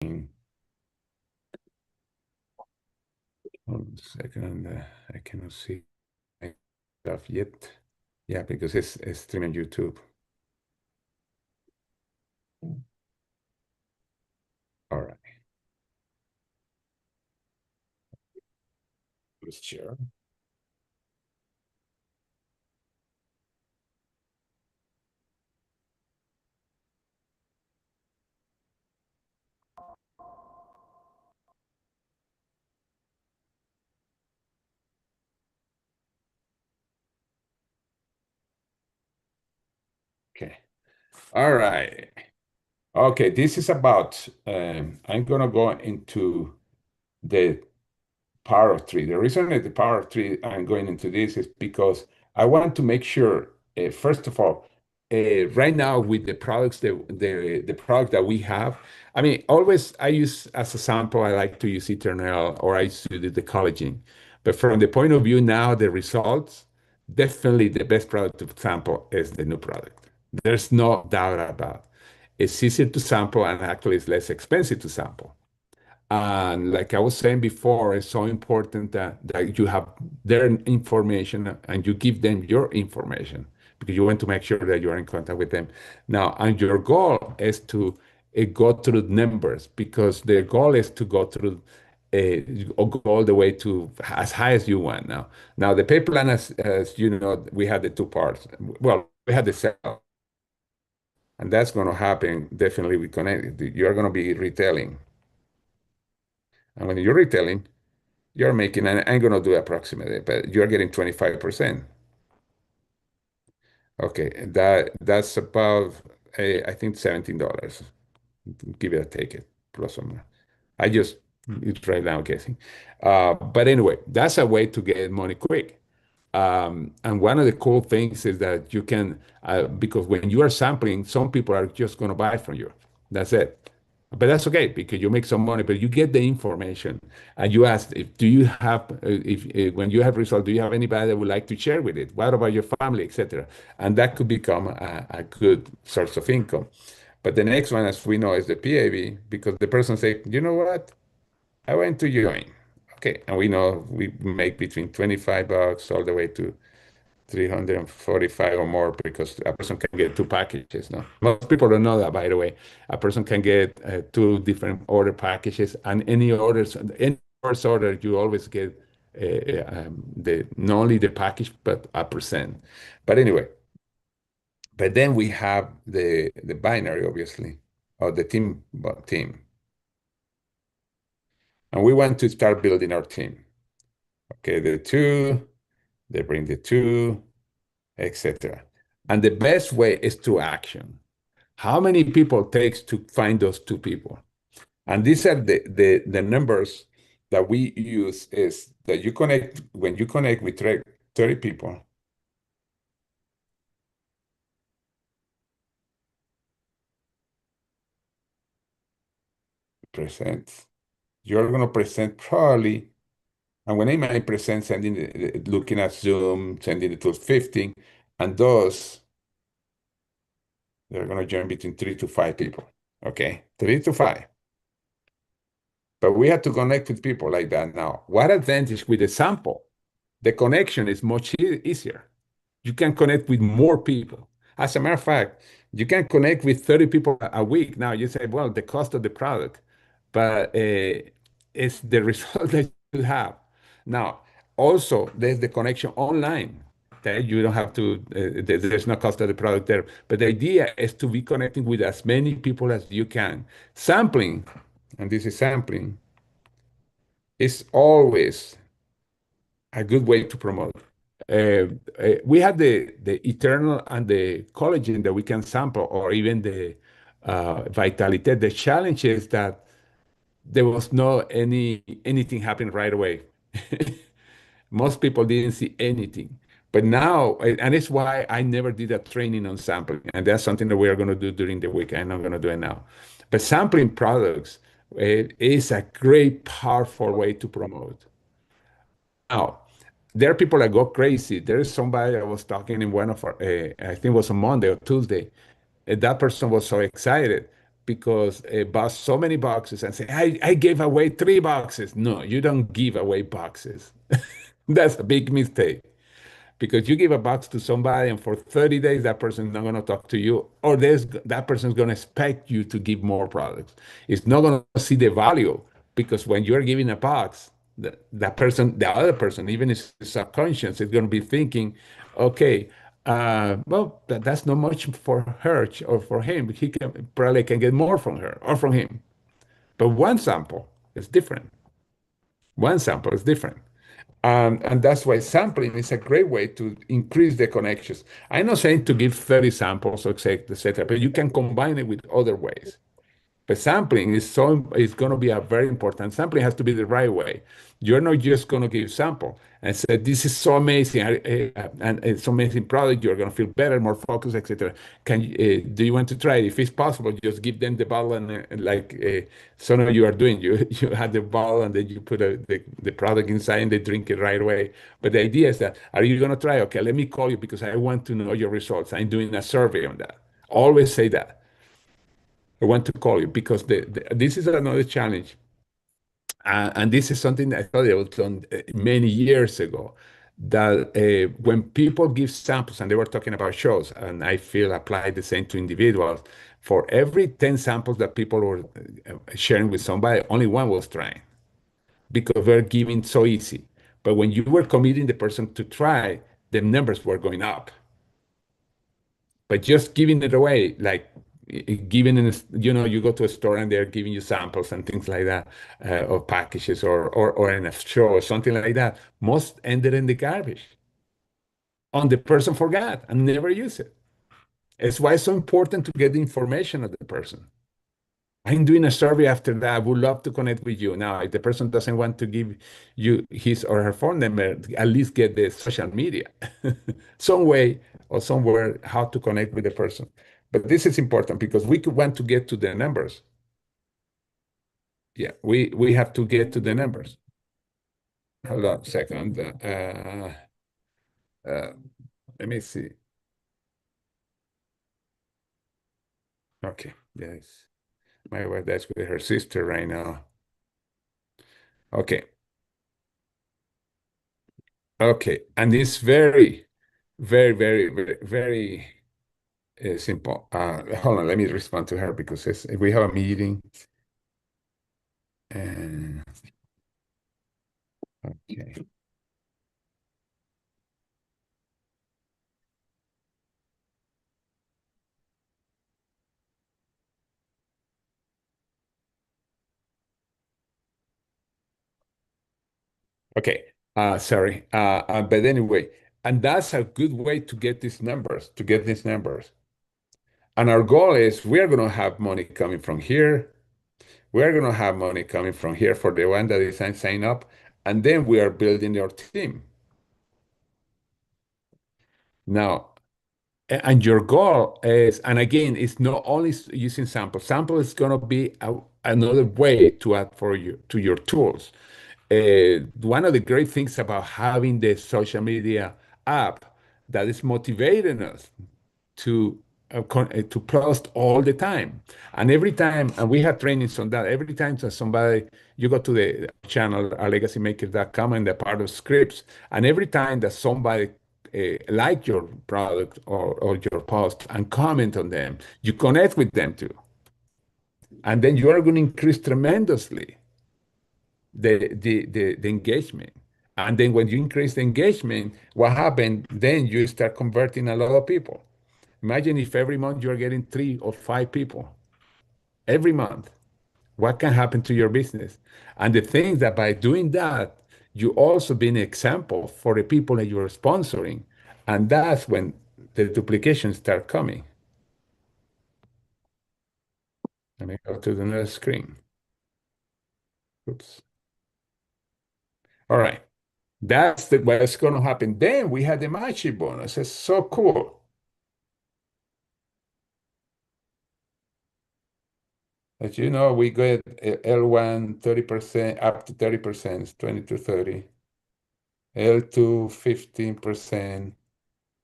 Hold on a second. I cannot see my stuff yet. Yeah, because it's streaming YouTube. All right. Let's share. Okay. All right. Okay, this is about, I'm going to go into the power of three. The reason that the power of three I'm going into this is because I want to make sure, first of all, right now with the products the product that we have, I mean, always I use as a sample, I like to use Eternal or I used to do the collagen. But from the point of view now, the results, definitely the best product to sample is the new product. There's no doubt about it. It's easier to sample and actually it's less expensive to sample. And like I was saying before, it's so important that you have their information and you give them your information because you want to make sure that you are in contact with them. Now, and your goal is to go through numbers because the goal is to go through go all the way to as high as you want now. Now, the pay plan, as you know, we had the two parts. Well, we had the sell, and that's going to happen definitely with Connect. You're going to be retailing. And when you're retailing, you're making, and I'm going to do approximately, but you're getting 25%. Okay, that's about, I think $17. Give it or take it, plus or minus. I just, it's right now guessing. But anyway, that's a way to get money quick. And one of the cool things is that you can, because when you are sampling, some people are just going to buy from you. That's it. But that's okay because you make some money, but you get the information and you ask if do you have if when you have results, do you have anybody that would like to share with it? What about your family, etc. And that could become a good source of income. But the next one, as we know, is the PAV because the person say, you know what? I went to join. Okay, and we know we make between $25 all the way to 345 or more because a person can get two packages. No, most people don't know that, by the way. A person can get two different order packages, and any first order, you always get the not only the package but a percent. But anyway, but then we have the binary, obviously, or the team, well, team, and we want to start building our team. Okay, the two, they bring the two, etc. And the best way is through action. How many people it takes to find those two people? And these are the numbers that we use is that you connect when you connect with 30 people, present. You're going to present probably, and when I might present, sending looking at Zoom, sending it to 15, and those they're going to join between 3 to 5 people. Okay, 3 to 5. But we have to connect with people like that now. What advantage with the sample? The connection is much easier. You can connect with more people. As a matter of fact, you can connect with 30 people a week. Now you say, well, the cost of the product, but it's the result that you have. Now, also, there's the connection online. Okay? You don't have to, there's no cost of the product there. But the idea is to be connecting with as many people as you can. Sampling, and this is sampling, is always a good way to promote. We have the eternal and the collagen that we can sample, or even the vitality. The challenge is that there was no anything happening right away. Most people didn't see anything. But now, and it's why I never did a training on sampling. And that's something that we are going to do during the week. I'm not going to do it now. But sampling products is a great, powerful way to promote. Now, there are people that go crazy. There is somebody I was talking in one of our, I think it was on Monday or Tuesday. And that person was so excited because bought so many boxes and say, I gave away 3 boxes. No, you don't give away boxes. That's a big mistake because you give a box to somebody and for 30 days that person is not going to talk to you, or that person is going to expect you to give more products. It's not going to see the value because when you're giving a box, that person, the other person, even his subconscious, is going to be thinking, okay, well, that's not much for her or for him. He probably can get more from her or from him. But one sample is different. One sample is different. And that's why sampling is a great way to increase the connections. I'm not saying to give 30 samples, etc., but you can combine it with other ways. But sampling is going to be a very important. Sampling has to be the right way. You're not just going to give sample and say this is so amazing and it's so amazing product. You're going to feel better, more focused, etc. Do you want to try it? If it's possible, just give them the bottle and some of you are doing. You have the bottle and then you put the product inside and they drink it right away. But the idea is that are you going to try? Okay, let me call you because I want to know your results. I'm doing a survey on that. Always say that. I want to call you because this is another challenge. And this is something I thought I was done many years ago. That when people give samples, and they were talking about shows, and I feel apply the same to individuals, for every 10 samples that people were sharing with somebody, only one was trying because we're giving so easy. But when you were committing the person to try, the numbers were going up. But just giving it away, like giving you go to a store and they're giving you samples and things like that of packages or in a show or something like that, most ended in the garbage. And the person forgot and never used it. It's why it's so important to get the information of the person. I'm doing a survey after that. I would love to connect with you. Now, if the person doesn't want to give you his or her phone number, at least get the social media, some way or somewhere how to connect with the person. But this is important because we could want to get to the numbers. Yeah, we have to get to the numbers. Hold on a second. Uh, let me see. Okay, yes. My wife that's with her sister right now. Okay, okay, and it's very simple. Hold on, let me respond to her because we have a meeting. And okay, okay. Sorry. But anyway, and that's a good way to get these numbers, to get these numbers. And our goal is we are going to have money coming from here. We are going to have money coming from here for the one that is sign up, and then we are building our team. Now, and your goal is, and again, it's not only using sample. Sample is going to be another way to add for you to your tools. One of the great things about having the social media app that is motivating us to to post all the time. And every time, and we have trainings on that, every time that somebody, you go to the channel, legacymakers.com and the part of scripts, and every time that somebody like your product or your post and comment on them, you connect with them too. And then you are going to increase tremendously the engagement. And then when you increase the engagement, what happened? Then you start converting a lot of people. Imagine if every month you're getting 3 or 5 people every month. What can happen to your business? And the thing that by doing that, you also be an example for the people that you're sponsoring. And that's when the duplications start coming. Let me go to the next screen. Oops. All right. What's going to happen. Then we had the matching bonus. It's so cool. As you know, we get L1 30%, up to 30%, 20 to 30. L2 15%,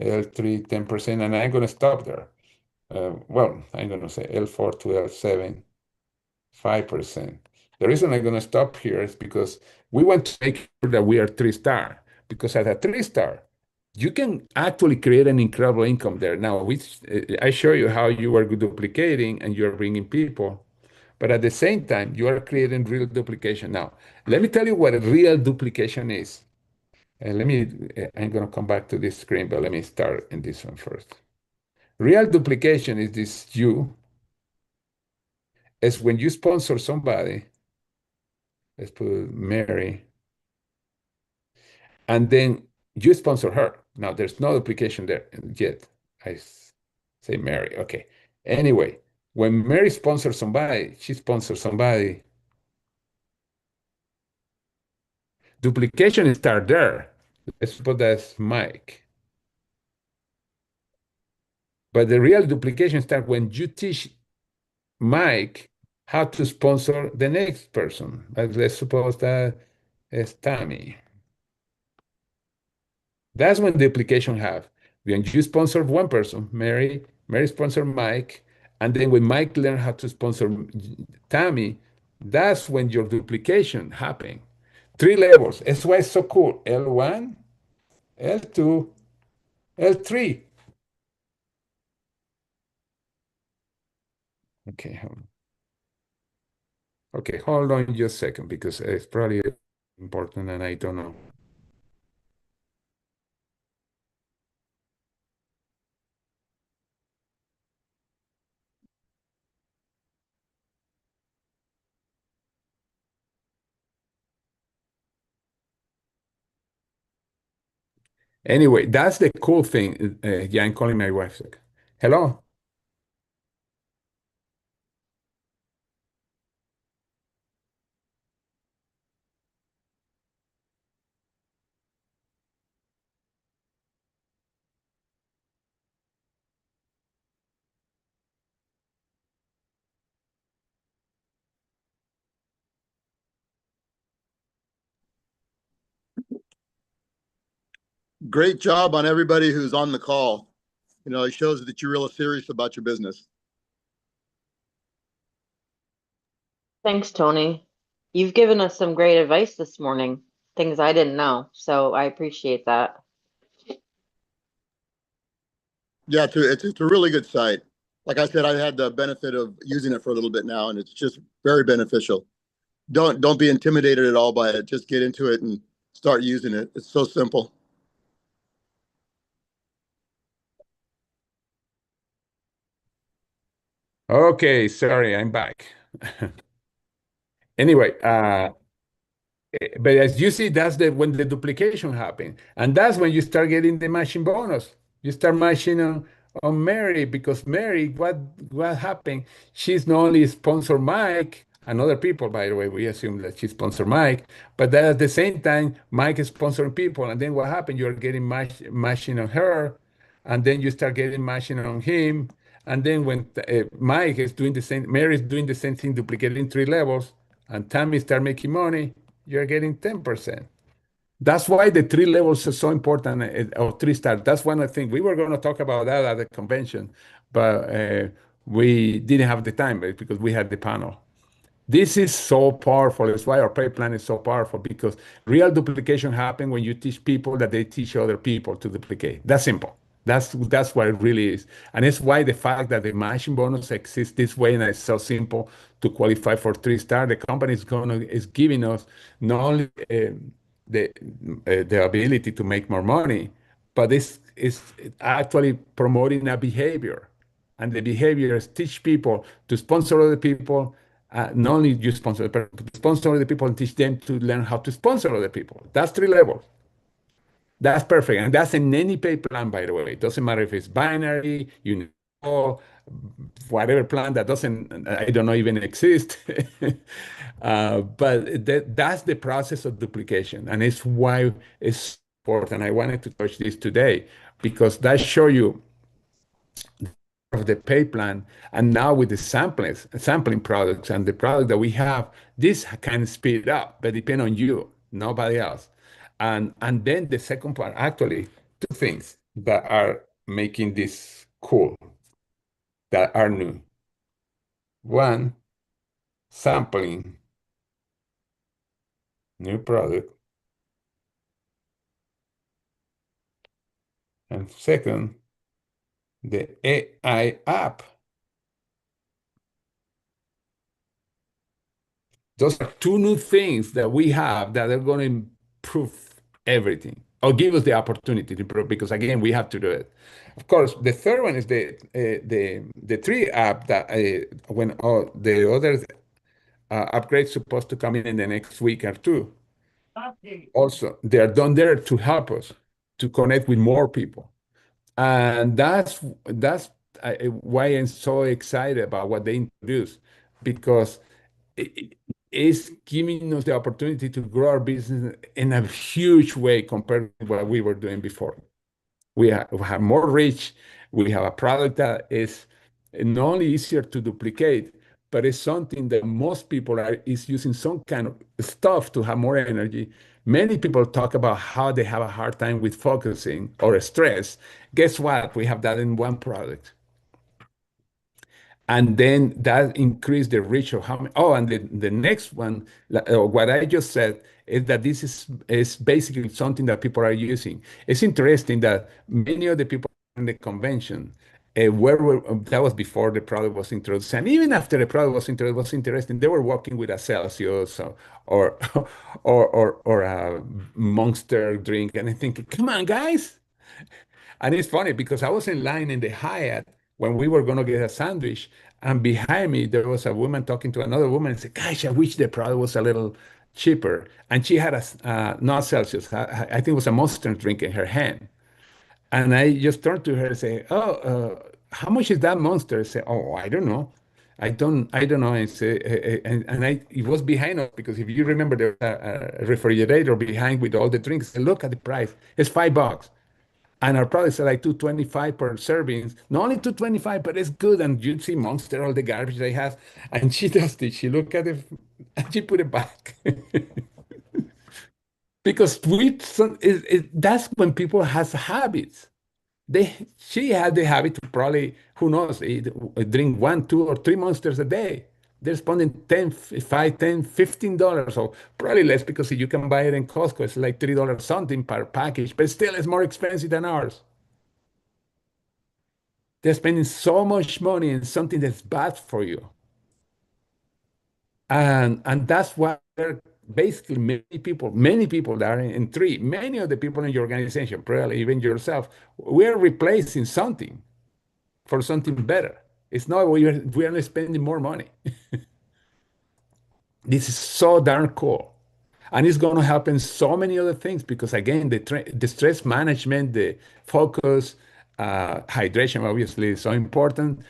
L3 10%, and I'm going to stop there. well, I'm going to say L4 to L7, 5%. The reason I'm going to stop here is because we want to make sure that we are three-star. Because at a three-star, you can actually create an incredible income there. Now, I show you how you are duplicating and you're bringing people, but at the same time, you are creating real duplication. Now, let me tell you what a real duplication is. I'm going to come back to this screen, but let me start in this one first. Real duplication is this is when you sponsor somebody, let's put Mary, and then you sponsor her. Now, there's no duplication there yet. Say Mary. Okay. Anyway, when Mary sponsors somebody, she sponsors somebody. Duplication start there. Let's put that's Mike. But the real duplication starts when you teach Mike how to sponsor the next person. Let's suppose that is Tammy. That's when the application have. When you sponsor one person, Mary sponsor Mike, and then when Mike learn how to sponsor Tammy, that's when your duplication happen. Three levels. That's why it's so cool. L1, L2, L3. Okay, okay, hold on just a second because it's probably important and I don't know. Anyway, that's the cool thing. Yeah, I'm calling my wife. Hello. Great job on everybody who's on the call. You know, it shows that you're really serious about your business. Thanks, Tony. You've given us some great advice this morning, things I didn't know, so I appreciate that. Yeah, it's a really good site. Like I said, I had the benefit of using it for a little bit now, and it's just very beneficial. Don't be intimidated at all by it. Just get into it and start using it. It's so simple. Okay, sorry, I'm back. Anyway, but as you see, that's the when the duplication happens, and that's when you start getting the matching bonus. You start matching on Mary because Mary, what happened? She's not only sponsor Mike and other people, by the way, we assume that she sponsor Mike, but that at the same time, Mike is sponsoring people, and then what happened? You're getting matching on her, and then you start getting matching on him, and then when Mike is doing the same, Mary is doing the same thing, duplicating three levels, and Tammy start making money, you're getting 10%. That's why the three levels are so important, or three stars. That's one of the things we were going to talk about that at the convention, but we didn't have the time because we had the panel. This is so powerful. That's why our pay plan is so powerful because real duplication happens when you teach people that they teach other people to duplicate. That's simple. That's what it really is. And it's why the fact that the matching bonus exists this way and it's so simple to qualify for three-star, the company is giving us not only the ability to make more money, but it's actually promoting a behavior. And the behaviors teach people to sponsor other people. Not only you sponsor the person, but sponsor other people and teach them to learn how to sponsor other people. That's three levels. That's perfect. And that's in any pay plan, by the way. It doesn't matter if it's binary, whatever plan that doesn't, I don't know, even exist. But that's the process of duplication. And it's why it's important. I wanted to touch this today because that show you of the pay plan, and now with the sampling products and the product that we have, this can speed up, but depend on you, nobody else. And then the second part, actually, two things that are making this cool. that are new. One, sampling new product. And second, the AI app. Those are two new things that we have that are going to improve everything or give us the opportunity to improve because again, we have to do it. Of course, the third one is the tree app that when all the other upgrades supposed to come in the next week or two. Also, they are done there to help us to connect with more people. And that's why I'm so excited about what they introduced because it is giving us the opportunity to grow our business in a huge way compared to what we were doing before. We have more reach. We have a product that is not only easier to duplicate, but it's something that most people are is using some kind of stuff to have more energy. Many people talk about how they have a hard time with focusing or stress. Guess what? We have that in one product. And then that increased the reach of how many. Oh, and the next one, what I just said is that this is basically something that people are using. It's interesting that many of the people in the convention that was before the product was introduced, and even after the product was introduced, was interesting. They were working with a Celsius or or a Monster drink, and I think, come on, guys. And it's funny because I was in line in the Hyatt when we were going to get a sandwich. And behind me, there was a woman talking to another woman and said, gosh, I wish the product was a little cheaper. And she had not Celsius, I think it was a Monster drink in her hand. And I just turned to her and say, oh, how much is that Monster? I said, oh, I don't know. I don't know. And, say, it was behind us because if you remember, there was a refrigerator behind with all the drinks. I said, look at the price. It's $5. And our products are like 225 per servings. Not only 225, but it's good. And you see Monster, all the garbage they have. And she does this. She look at it and she put it back. Because that's when people has habits. She had the habit to probably, who knows, drink one, two, or three Monsters a day. They're spending 10, 5, 10, $15. So probably less because you can buy it in Costco. It's like $3 something per package, but still it's more expensive than ours. They're spending so much money in something that's bad for you. And that's why basically many people that are in three, many of the people in your organization, probably even yourself, we're replacing something for something better. It's not we are spending more money. This is so darn cool. And it's going to help in so many other things because again, the stress management, the focus, hydration obviously is so important.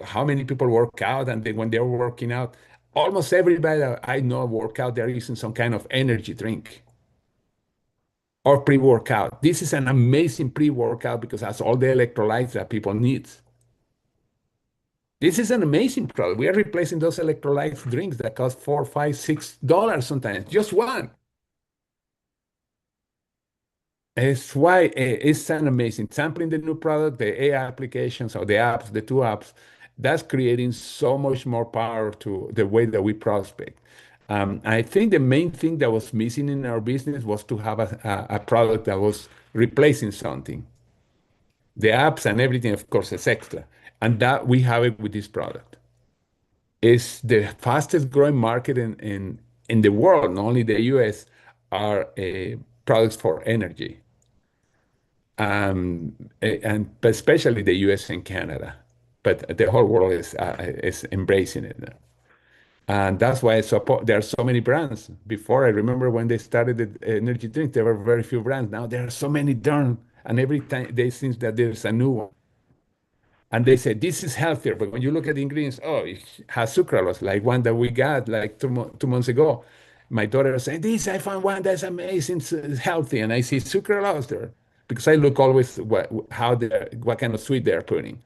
How many people work out and when they're working out, almost everybody that I know work out, they're using some kind of energy drink or pre-workout. This is an amazing pre-workout because it has all the electrolytes that people need. This is an amazing product. We are replacing those electrolyte drinks that cost $4, $5, $6 sometimes, just one. It's why it's an amazing sampling the new product, the AI applications or the apps, the two apps, that's creating so much more power to the way that we prospect. I think the main thing that was missing in our business was to have a product that was replacing something. The apps and everything, of course, is extra. And that we have it with this product. It's the fastest growing market in the world, not only the US, are products for energy. And especially the US and Canada. But the whole world is embracing it now. And that's why there are so many brands. Before, I remember when they started the energy drink, there were very few brands. Now there are so many darn, and every time they think that there's a new one. And they say this is healthier, but when you look at the ingredients, oh, it has sucralose, like one that we got like 2 months ago. My daughter said, "This I found one that's amazing, it's healthy," and I see sucralose there because I look always what kind of sweet they're putting.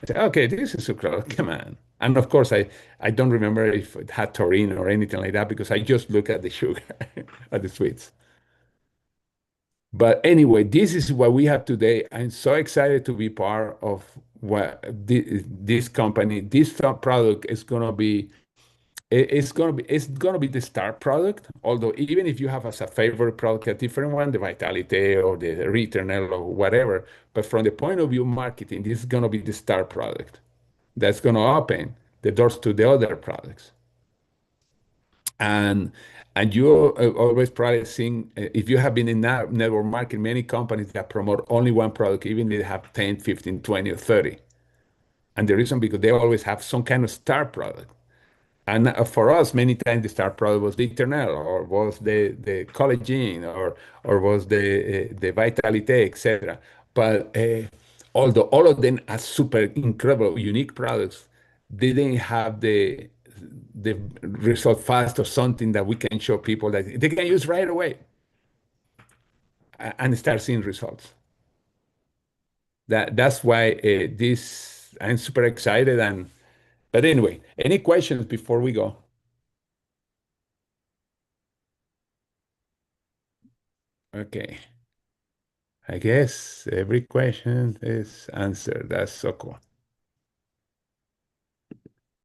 I say, "Okay, this is sucralose. Come on." And of course, I don't remember if it had taurine or anything like that because I just look at the sugar, at the sweets. But anyway, this is what we have today. I'm so excited to be part of what this company, this product is going to be, it's gonna be the star product. Although even if you have as a favorite product a different one, the Vitality or the Returnal or whatever, but from the point of view marketing, this is gonna be the star product that's gonna open the doors to the other products. And you always probably seen, if you have been in network marketing, many companies that promote only one product, even they have 10, 15, 20, or 30. And the reason because they always have some kind of star product. And for us, many times the star product was the Eternal, or was the collagen, or was the Vitalite, etc. But although all of them are super incredible, unique products, they didn't have the result fast or something that we can show people that they can use right away and start seeing results. That's why this I'm super excited. And but anyway, any questions before we go? Okay. I guess every question is answered. That's so cool.